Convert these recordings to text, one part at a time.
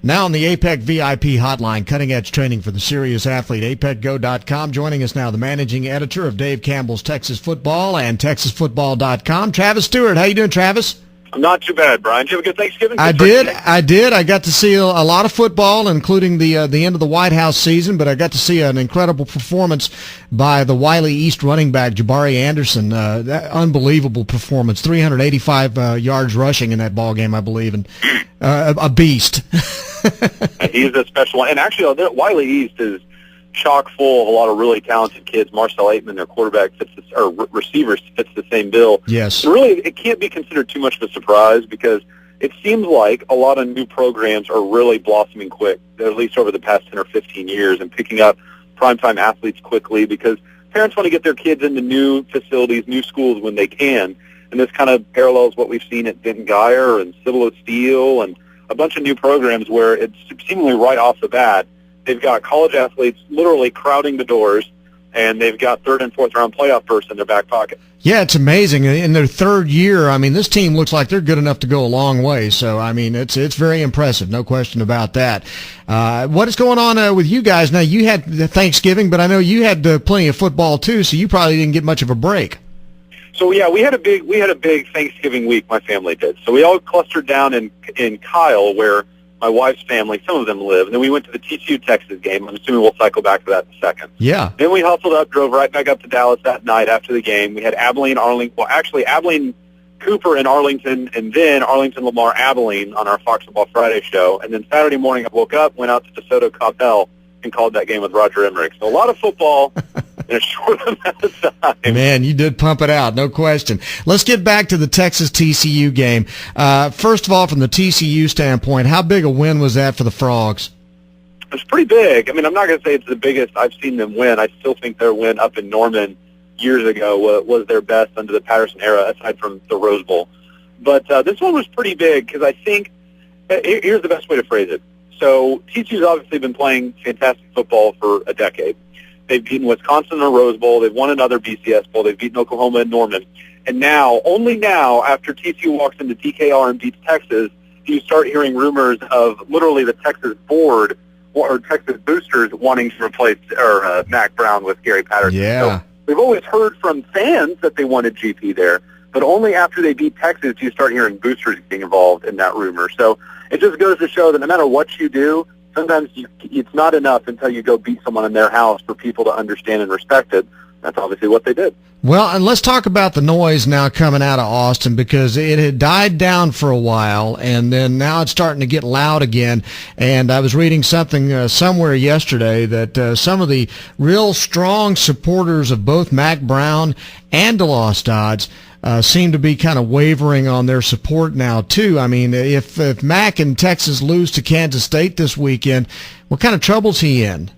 Now on the APEC VIP hotline, cutting-edge training for the serious athlete, apecgo.com. Joining us now, the managing editor of Dave Campbell's Texas Football and TexasFootball.com, Travis Stewart. How you doing, Travis? I'm not too bad, Bryan. Did you have a good Thanksgiving? I did. I got to see a lot of football, including the end of the White House season, but I got to see an incredible performance by the Wiley East running back, Jabari Anderson. Unbelievable performance, 385 yards rushing in that ball game, I believe, and a beast. He's a special one. And actually, Wiley East is chock full of a lot of really talented kids. Marcel Aitman, their quarterback, receiver fits the same bill. Yes. And really, it can't be considered too much of a surprise because it seems like a lot of new programs are really blossoming quick, at least over the past 10 or 15 years, and picking up primetime athletes quickly because parents want to get their kids into new facilities, new schools when they can. And this kind of parallels what we've seen at Denton Guyer and Cibolo Steel and a bunch of new programs where it's seemingly right off the bat, they've got college athletes literally crowding the doors, and they've got third and fourth round playoff berths in their back pocket. Yeah, it's amazing. In their third year, I mean, this team looks like they're good enough to go a long way. So, I mean, it's very impressive, no question about that. What is going on with you guys now? You had Thanksgiving, but I know you had plenty of football too, so you probably didn't get much of a break. So yeah, we had a big Thanksgiving week. My family did. So we all clustered down in Kyle, where my wife's family, some of them live, and then we went to the TCU Texas game. I'm assuming we'll cycle back to that in a second. Yeah. Then we hustled up, drove right back up to Dallas that night after the game. We had Abilene, Abilene, Cooper and Arlington, and then Arlington, Lamar, Abilene on our Fox Football Friday show. And then Saturday morning I woke up, went out to DeSoto Coppell, and called that game with Roger Emmerich. So a lot of football in a short amount of time. Man, you did pump it out, no question. Let's get back to the Texas TCU game. First of all, from the TCU standpoint, how big a win was that for the Frogs? It's pretty big. I mean, I'm not going to say it's the biggest I've seen them win. I still think their win up in Norman years ago was their best under the Patterson era, aside from the Rose Bowl. But this one was pretty big because I think here's the best way to phrase it. So TCU's obviously been playing fantastic football for a decade. They've beaten Wisconsin in a Rose Bowl. They've won another BCS Bowl. They've beaten Oklahoma and Norman. And now, only now, after TCU walks into DKR and beats Texas, do you start hearing rumors of literally the Texas board or Texas boosters wanting to replace Mack Brown with Gary Patterson. Yeah. So we've always heard from fans that they wanted GP there, but only after they beat Texas do you start hearing boosters being involved in that rumor. So it just goes to show that no matter what you do, sometimes it's not enough until you go beat someone in their house for people to understand and respect it. That's obviously what they did. Well, and let's talk about the noise now coming out of Austin, because it had died down for a while, and then now it's starting to get loud again. And I was reading something somewhere yesterday that some of the real strong supporters of both Mack Brown and DeLoss Dodds seem to be kind of wavering on their support now, too. I mean, if Mack and Texas lose to Kansas State this weekend, what kind of trouble's he in?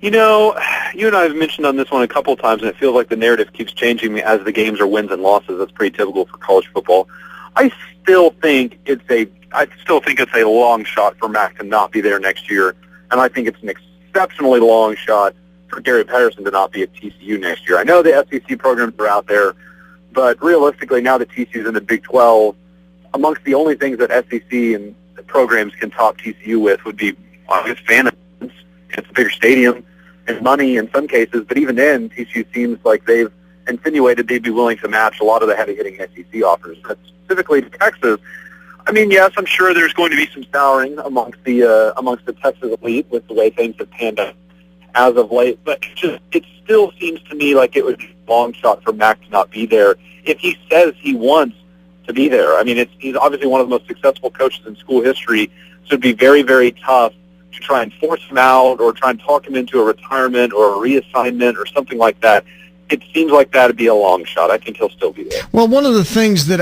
You know, you and I have mentioned on this one a couple of times, and it feels like the narrative keeps changing as the games are wins and losses. That's pretty typical for college football. I still think it's a long shot for Mack to not be there next year, and I think it's an exceptionally long shot for Gary Patterson to not be at TCU next year. I know the SEC programs are out there, but realistically, now that TCU's in the Big 12, amongst the only things that SEC and the programs can top TCU with would be, I guess, fan events. It's a bigger stadium and money in some cases, but even then, TCU seems like they've insinuated they'd be willing to match a lot of the heavy-hitting SEC offers. But specifically to Texas, I mean, yes, I'm sure there's going to be some souring amongst the Texas elite with the way things have panned out as of late, but it still seems to me like it would be a long shot for Mack to not be there if he says he wants to be there. I mean, he's obviously one of the most successful coaches in school history, so it'd be very, very tough to try and force him out or try and talk him into a retirement or a reassignment or something like that. It seems like that would be a long shot. I think he'll still be there. Well, one of the things that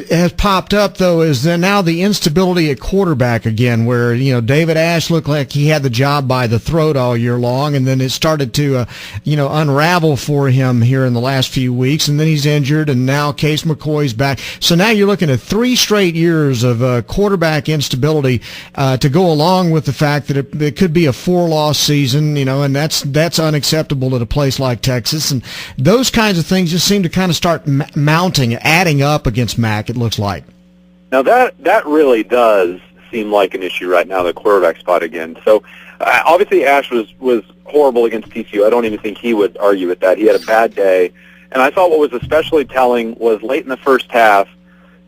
has popped up, though, is that now the instability at quarterback again, where, you know, David Ash looked like he had the job by the throat all year long, and then it started to, unravel for him here in the last few weeks, and then he's injured, and now Case McCoy's back. So now you're looking at 3 straight years of quarterback instability to go along with the fact that it could be a 4-loss season, and that's unacceptable at a place like Texas. And those kinds of things just seem to kind of start mounting, adding up against Mack, it looks like. Now that really does seem like an issue right now, the quarterback spot again. So obviously Ash was horrible against TCU. I don't even think he would argue with that. He had a bad day. And I thought what was especially telling was late in the first half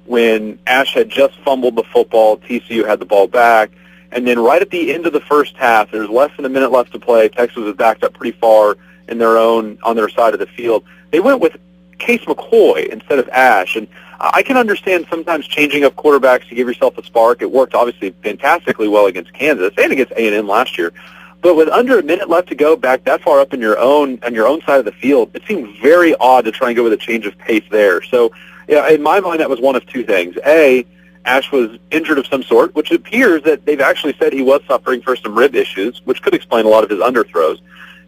when Ash had just fumbled the football, TCU had the ball back, and then right at the end of the first half, there's less than a minute left to play. Texas was backed up pretty far on their side of the field. They went with Case McCoy instead of Ash, and I can understand sometimes changing up quarterbacks to give yourself a spark. It worked obviously fantastically well against Kansas and against A&M last year. But with under a minute left to go, back that far up on your own side of the field, it seemed very odd to try and go with a change of pace there. So, yeah, in my mind, that was one of two things. A, Ash was injured of some sort, which appears that they've actually said he was suffering from some rib issues, which could explain a lot of his underthrows.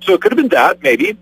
So it could have been that, maybe,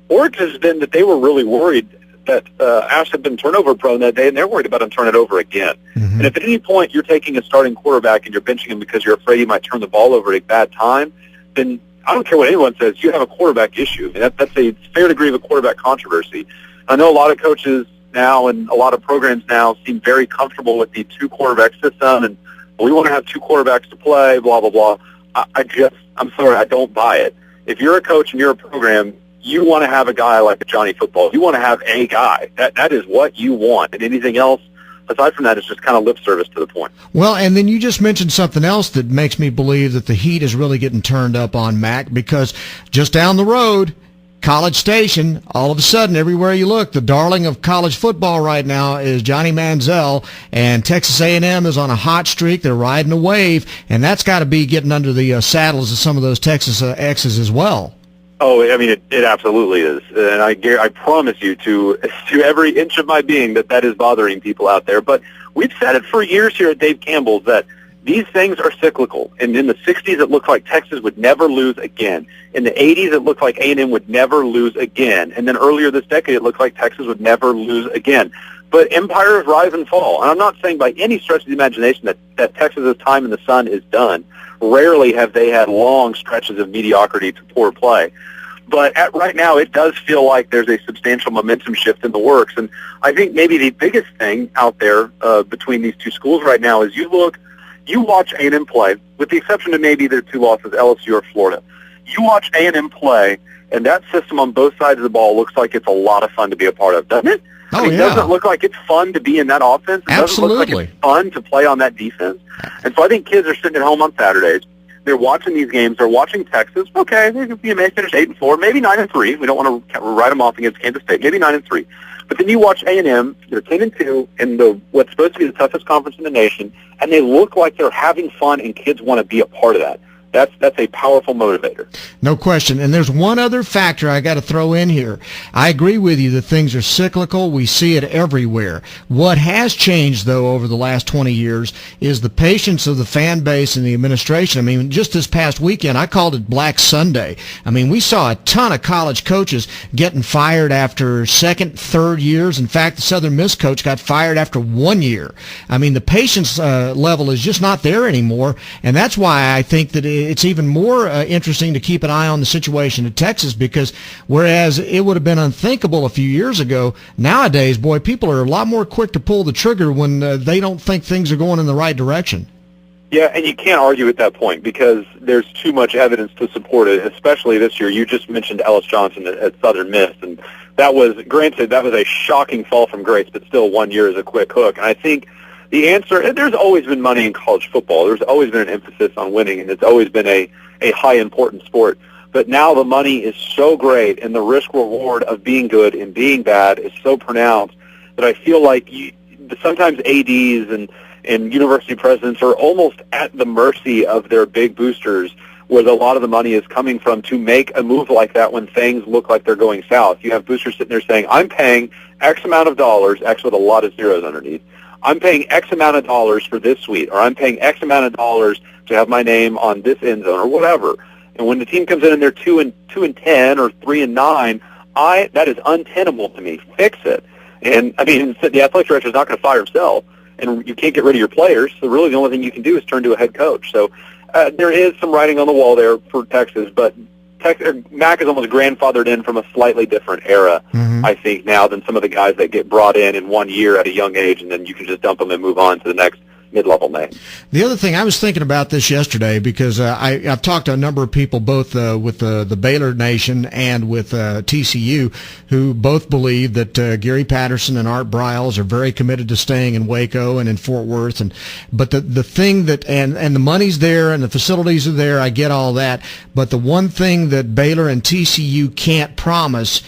or it could have been that they were really worried that Ash had been turnover prone that day, and they're worried about him turning it over again. Mm-hmm. And if at any point you're taking a starting quarterback and you're benching him because you're afraid he might turn the ball over at a bad time, then I don't care what anyone says, you have a quarterback issue. I mean, that's a fair degree of a quarterback controversy. I know a lot of coaches now and a lot of programs now seem very comfortable with the two-quarterback system, and we want to have two quarterbacks to play, blah, blah, blah. I'm sorry, I don't buy it. If you're a coach and you're a program, you want to have a guy like a Johnny Football. You want to have a guy. That is what you want. And anything else, aside from that, is just kind of lip service to the point. Well, and then you just mentioned something else that makes me believe that the heat is really getting turned up on Mack, because just down the road, College Station, all of a sudden, everywhere you look, the darling of college football right now is Johnny Manziel, and Texas A&M is on a hot streak. They're riding a wave, and that's got to be getting under the saddles of some of those Texas X's as well. Oh, I mean, it absolutely is, and I promise you to every inch of my being that is bothering people out there. But we've said it for years here at Dave Campbell's that these things are cyclical. And in the 60s, it looked like Texas would never lose again. In the 80s, it looked like A&M would never lose again. And then earlier this decade, it looked like Texas would never lose again. But empires rise and fall. And I'm not saying by any stretch of the imagination that Texas's time in the sun is done. Rarely have they had long stretches of mediocrity to poor play. But right now, it does feel like there's a substantial momentum shift in the works. And I think maybe the biggest thing out there between these two schools right now is you watch A&M play, with the exception of maybe their two losses, LSU or Florida. You watch A&M play, and that system on both sides of the ball looks like it's a lot of fun to be a part of, doesn't it? Oh, I mean, yeah. Doesn't it look like it's fun to be in that offense? It Absolutely. doesn't look like it's fun to play on that defense. And so I think kids are sitting at home on Saturdays. They're watching these games. They're watching Texas. Okay, they may finish 8-4, maybe 9-3. We don't want to write them off against Kansas State. Maybe 9-3. But then you watch A&M. They're 10-2 in what's supposed to be the toughest conference in the nation, and they look like they're having fun, and kids want to be a part of that. That's a powerful motivator. No question. And there's one other factor I got to throw in here. I agree with you that things are cyclical. We see it everywhere. What has changed, though, over the last 20 years is the patience of the fan base and the administration. I mean, just this past weekend, I called it Black Sunday. I mean, we saw a ton of college coaches getting fired after second, third years. In fact, the Southern Miss coach got fired after 1 year. I mean, the patience level is just not there anymore, and that's why I think that it's even more interesting to keep an eye on the situation in Texas, because whereas it would have been unthinkable a few years ago, nowadays, boy, people are a lot more quick to pull the trigger when they don't think things are going in the right direction. Yeah, and you can't argue at that point because there's too much evidence to support it, especially this year. You just mentioned Ellis Johnson at Southern Miss, and that was a shocking fall from grace, but still 1 year is a quick hook. And I think the answer, there's always been money in college football. There's always been an emphasis on winning, and it's always been a high-important sport. But now the money is so great, and the risk-reward of being good and being bad is so pronounced that I feel like sometimes ADs and university presidents are almost at the mercy of their big boosters, where a lot of the money is coming from to make a move like that when things look like they're going south. You have boosters sitting there saying, I'm paying X amount of dollars, X with a lot of zeros underneath. I'm paying X amount of dollars for this suite, or I'm paying X amount of dollars to have my name on this end zone, or whatever. And when the team comes in and they're 2-10 or 3-9, that is untenable to me. Fix it. And I mean, the athletic director is not going to fire himself, and you can't get rid of your players. So really, the only thing you can do is turn to a head coach. So there is some writing on the wall there for Texas, but Mack is almost grandfathered in from a slightly different era, I think, now than some of the guys that get brought in 1 year at a young age, and then you can just dump them and move on to the mid-level names. The other thing, I was thinking about this yesterday because I've talked to a number of people, both with the Baylor Nation and with TCU, who both believe that Gary Patterson and Art Briles are very committed to staying in Waco and in Fort Worth. But the thing that, and the money's there and the facilities are there, I get all that. But the one thing that Baylor and TCU can't promise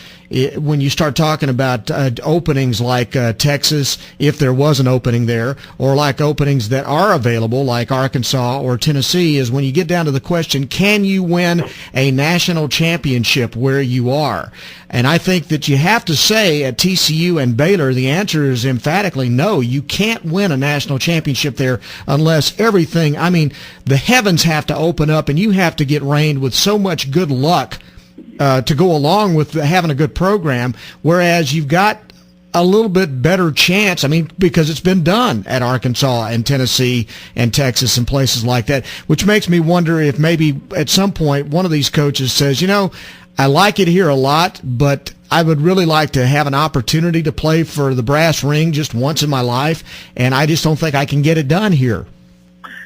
when you start talking about openings like Texas, if there was an opening there, or like openings that are available like Arkansas or Tennessee, is when you get down to the question, can you win a national championship where you are? And I think that you have to say at TCU and Baylor, the answer is emphatically no. You can't win a national championship there unless everything, I mean, the heavens have to open up and you have to get rained with so much good luck to go along with having a good program, whereas you've got a little bit better chance, I mean, because it's been done at Arkansas and Tennessee and Texas and places like that, which makes me wonder if maybe at some point one of these coaches says, I like it here a lot, but I would really like to have an opportunity to play for the brass ring just once in my life, and I just don't think I can get it done here.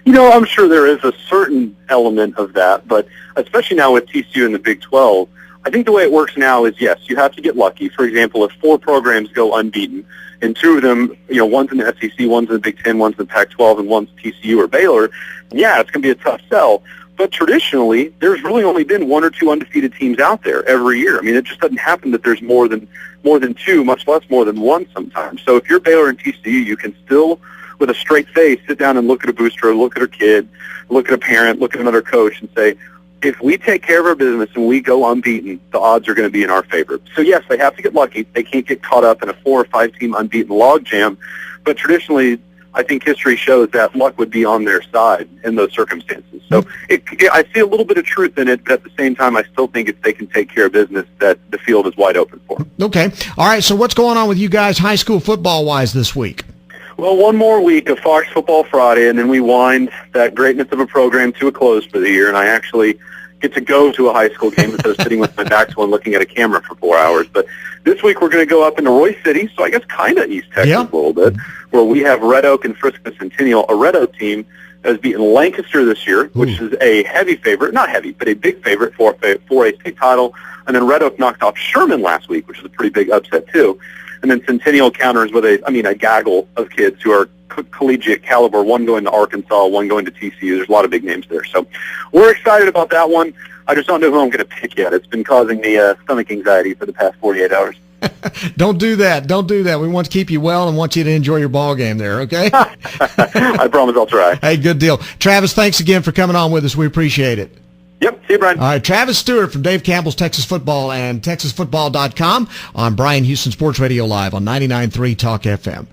I'm sure there is a certain element of that, but especially now with TCU and the Big 12, I think the way it works now is, yes, you have to get lucky. For example, if 4 programs go unbeaten, and 2 of them, one's in the SEC, one's in the Big 10, one's in the Pac-12, and one's TCU or Baylor, yeah, it's going to be a tough sell. But traditionally, there's really only been 1 or 2 undefeated teams out there every year. I mean, it just doesn't happen that there's more than 2, much less more than 1 sometimes. So if you're Baylor and TCU, you can still, with a straight face, sit down and look at a booster, look at a kid, look at a parent, look at another coach, and say, if we take care of our business and we go unbeaten, the odds are going to be in our favor. So, yes, they have to get lucky. They can't get caught up in a 4 or 5 team unbeaten logjam. But traditionally, I think history shows that luck would be on their side in those circumstances. So I see a little bit of truth in it, but at the same time, I still think if they can take care of business, that the field is wide open for them. Okay. All right, so what's going on with you guys high school football-wise this week? Well, one more week of Fox Football Friday, and then we wind that greatness of a program to a close for the year, and I actually get to go to a high school game instead of sitting with my back to one looking at a camera for 4 hours. But this week we're going to go up into Roy City, so I guess kind of East Texas a little bit, where we have Red Oak and Frisco Centennial. A Red Oak team that has beaten Lancaster this year, which is a heavy favorite, not heavy, but a big favorite for a state title. And then Red Oak knocked off Sherman last week, which is a pretty big upset too. And then Centennial counters with a gaggle of kids who are collegiate caliber, one going to Arkansas, one going to TCU. There's a lot of big names there. So we're excited about that one. I just don't know who I'm going to pick yet. It's been causing me stomach anxiety for the past 48 hours. Don't do that. Don't do that. We want to keep you well and want you to enjoy your ball game there, okay? I promise I'll try. Hey, good deal. Travis, thanks again for coming on with us. We appreciate it. Yep. See you, Bryan. All right, Travis Stewart from Dave Campbell's Texas Football and TexasFootball.com on Bryan Houston Sports Radio Live on 99.3 Talk FM.